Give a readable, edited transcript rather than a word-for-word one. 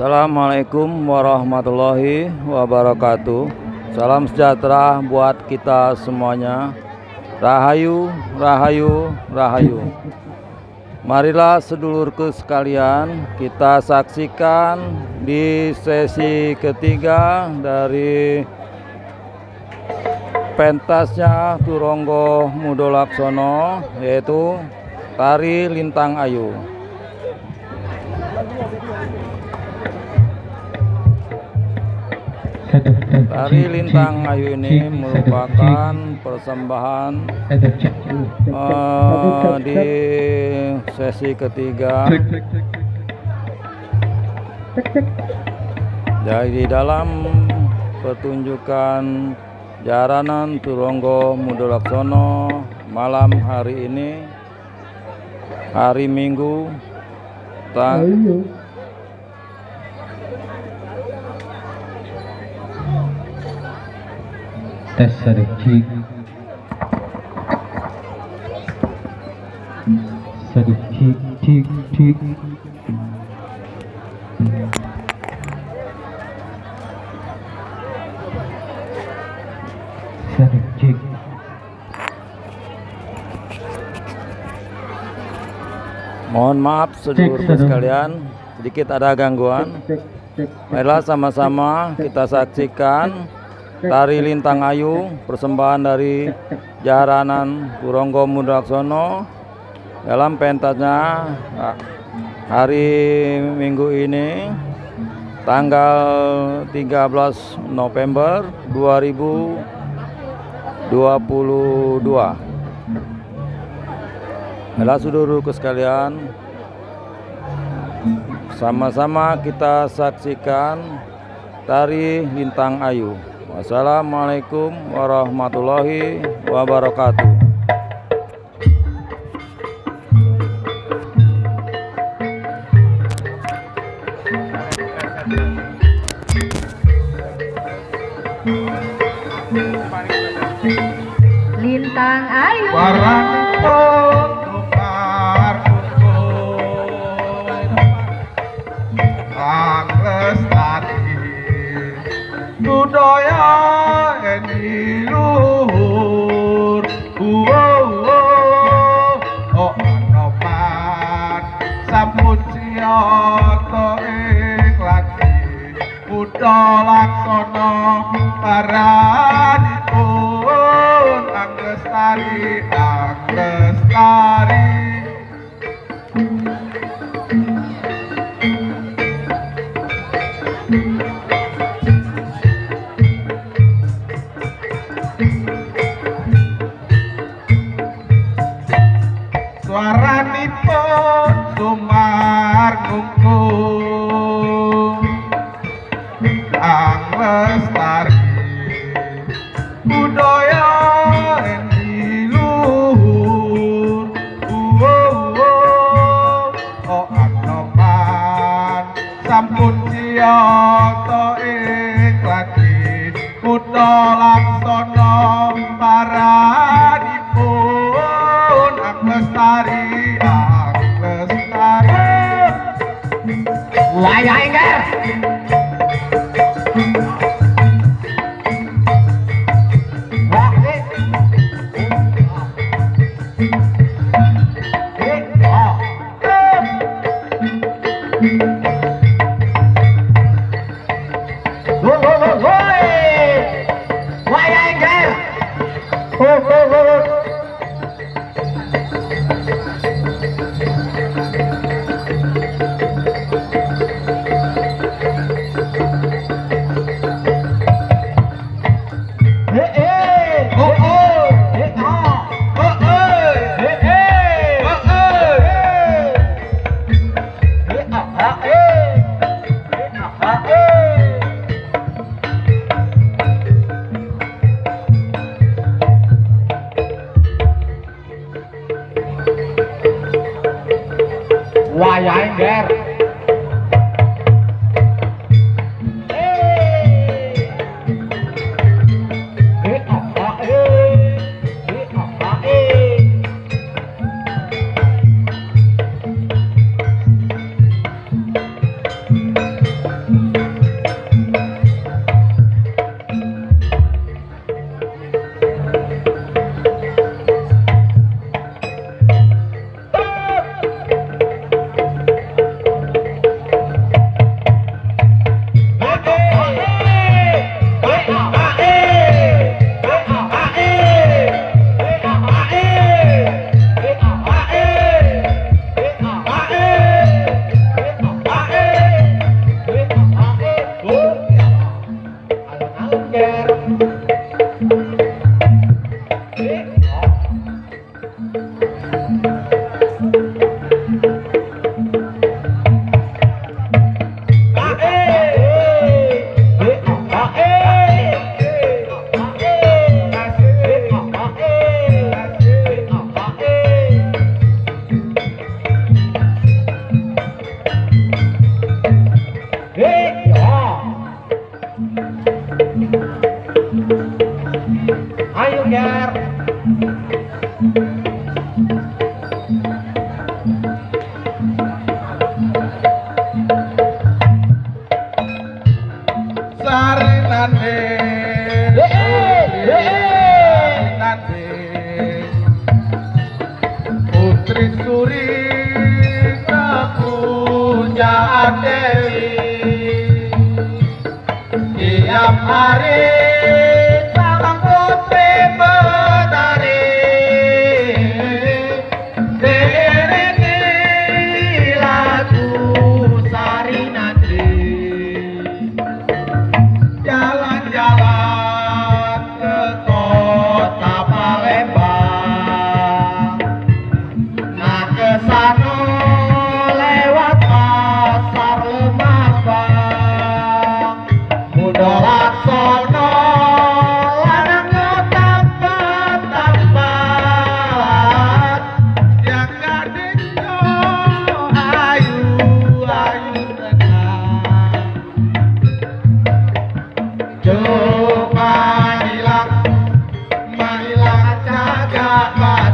Assalamualaikum warahmatullahi wabarakatuh. Salam sejahtera buat kita semuanya. Rahayu, rahayu, rahayu. Marilah sedulurku sekalian, kita saksikan di sesi ketiga dari pentasnya Turonggo Mudolaksono, yaitu Tari Lintang Ayu. Tari Lintang Ayu ini merupakan persembahan di sesi ketiga. Jadi dalam pertunjukan Jaranan Turonggo Mudolaksono malam hari ini, hari Minggu, tes sedikit tik tik sedikit. Mohon maaf sedulurku sekalian, sedikit ada gangguan. Marilah sama-sama kita saksikan Tari Lintang Ayu, persembahan dari Jaranan Turonggo Mudolaksono dalam pentasnya hari Minggu ini, tanggal 13 November 2022. Marilah saudaraku sekalian, sama-sama kita saksikan Tari Lintang Ayu. Wassalamualaikum warahmatullahi wabarakatuh. Lintang Ayu budaya eni luhur anoman sampun siyoto ing lagi Mudolaksono paranipun Anglestari suaranipun sumar ngungkung Anglestari budaya endi luhur anoman sampun siyoto ing lagi Mudolaksono paranipun Anglestari Wayah Engger Wayah Engger Wayah Engger Suri ke puncak Dewi tiap hari sang putri menari diiringi lagu Sari Natri jalan-jalan ke kota Palembang nah kesana lewat pasar Lemabang mudolat sono lanangnya tampat-tampat yang gadisnya ayu-ayu tenang coba hilang jaga